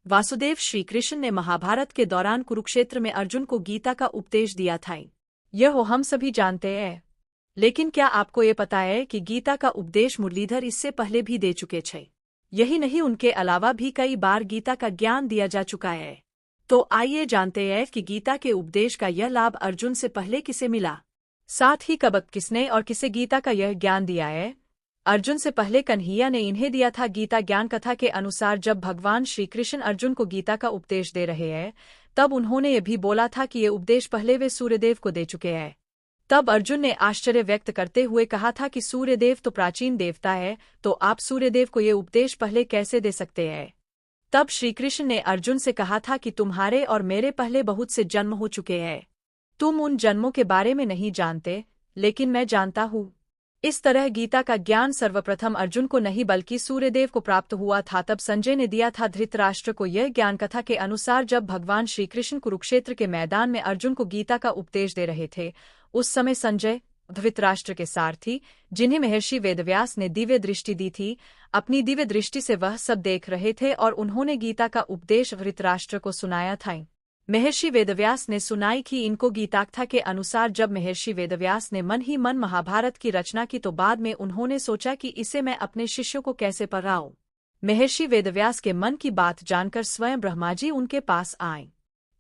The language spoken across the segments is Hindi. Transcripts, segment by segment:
वासुदेव श्री कृष्ण ने महाभारत के दौरान कुरुक्षेत्र में अर्जुन को गीता का उपदेश दिया था। यह हम सभी जानते हैं, लेकिन क्या आपको ये पता है कि गीता का उपदेश मुरलीधर इससे पहले भी दे चुके थे। यही नहीं, उनके अलावा भी कई बार गीता का ज्ञान दिया जा चुका है। तो आइए जानते हैं कि गीता के उपदेश का यह लाभ अर्जुन से पहले किसे मिला, साथ ही कब किसने और किसे गीता का यह ज्ञान दिया है। अर्जुन से पहले कन्हैया ने इन्हें दिया था। गीता ज्ञान कथा के अनुसार जब भगवान श्री कृष्ण अर्जुन को गीता का उपदेश दे रहे हैं, तब उन्होंने ये भी बोला था कि ये उपदेश पहले वे सूर्यदेव को दे चुके हैं। तब अर्जुन ने आश्चर्य व्यक्त करते हुए कहा था कि सूर्यदेव तो प्राचीन देवता है, तो आप सूर्यदेव को ये उपदेश पहले कैसे दे सकते हैं। तब श्री कृष्ण ने अर्जुन से कहा था कि तुम्हारे और मेरे पहले बहुत से जन्म हो चुके हैं, तुम उन जन्मों के बारे में नहीं जानते, लेकिन मैं जानता हूँ। इस तरह गीता का ज्ञान सर्वप्रथम अर्जुन को नहीं बल्कि सूर्यदेव को प्राप्त हुआ था। तब संजय ने दिया था धृतराष्ट्र को यह ज्ञान कथा के अनुसार जब भगवान श्री कृष्ण कुरुक्षेत्र के मैदान में अर्जुन को गीता का उपदेश दे रहे थे। उस समय संजय धृतराष्ट्र के सारथी, जिन्हें महर्षि वेदव्यास ने दिव्य दृष्टि दी थी, अपनी दिव्य दृष्टि से वह सब देख रहे थे और उन्होंने गीता का उपदेश धृतराष्ट्र को सुनाया था। महर्षि वेदव्यास ने सुनाई कि इनको गीताकथा के अनुसार जब महर्षि वेदव्यास ने मन ही मन महाभारत की रचना की, तो बाद में उन्होंने सोचा कि इसे मैं अपने शिष्यों को कैसे पढ़ाऊं। महर्षि वेदव्यास के मन की बात जानकर स्वयं ब्रह्मा जी उनके पास आए।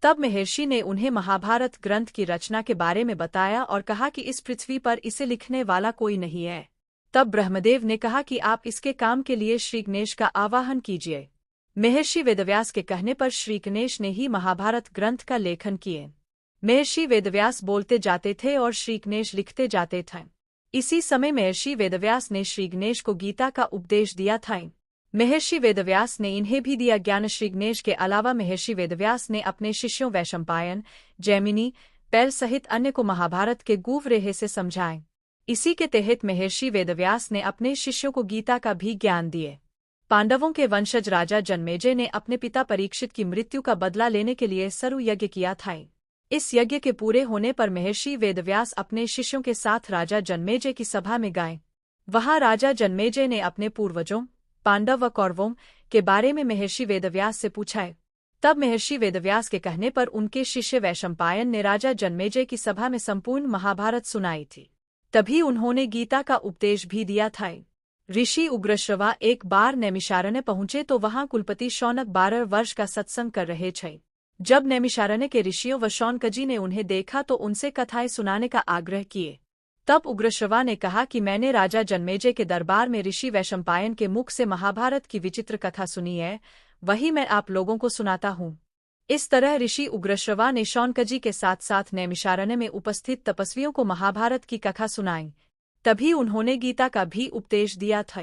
तब महर्षि ने उन्हें महाभारत ग्रंथ की रचना के बारे में बताया और कहा कि इस पृथ्वी पर इसे लिखने वाला कोई नहीं है। तब ब्रह्मदेव ने कहा कि आप इसके काम के लिए श्री गणेश का आवाहन कीजिए। महर्षि वेदव्यास के कहने पर श्री गणेश ने ही महाभारत ग्रंथ का लेखन किए। महर्षि वेदव्यास बोलते जाते थे और श्री गणेश लिखते जाते थे। इसी समय महर्षि वेदव्यास ने श्री गणेश को गीता का उपदेश दिया था। महर्षि वेदव्यास ने इन्हें भी दिया ज्ञान। श्री गणेश के अलावा महर्षि वेदव्यास ने अपने शिष्यों वैशंपायन, जैमिनी, पैल सहित अन्य को महाभारत के गूढ़ रेहे से समझाए। इसी के तहत महर्षि वेदव्यास ने अपने शिष्यों को गीता का भी ज्ञान दिए। पांडवों के वंशज राजा जन्मेजय ने अपने पिता परीक्षित की मृत्यु का बदला लेने के लिए सरु यज्ञ किया था। इस यज्ञ के पूरे होने पर महर्षि वेदव्यास अपने शिष्यों के साथ राजा जन्मेजय की सभा में गए। वहां राजा जन्मेजय ने अपने पूर्वजों, पांडव व कौरवों के बारे में महर्षि वेदव्यास से पूछा। तब महर्षि वेदव्यास के कहने पर उनके शिष्य वैशंपायन ने राजा जन्मेजय की सभा में संपूर्ण महाभारत सुनाई थी। तभी उन्होंने गीता का उपदेश भी दिया था। ऋषि उग्रश्रवा एक बार नैमिषारण्य पहुंचे तो वहां कुलपति शौनक 12 वर्ष का सत्संग कर रहे थे। जब नैमिषारण्य के ऋषियों व शौनकजी ने उन्हें देखा तो उनसे कथाएं सुनाने का आग्रह किए। तब उग्रश्रवा ने कहा कि मैंने राजा जन्मेजय के दरबार में ऋषि वैशंपायन के मुख से महाभारत की विचित्र कथा सुनी है, वही मैं आप लोगों को सुनाता हूँ। इस तरह ऋषि उग्रश्रवा ने शौनकजी के साथ साथ नैमिषारण्य में उपस्थित तपस्वियों को महाभारत की कथा सुनाई। तभी उन्होंने गीता का भी उपदेश दिया था।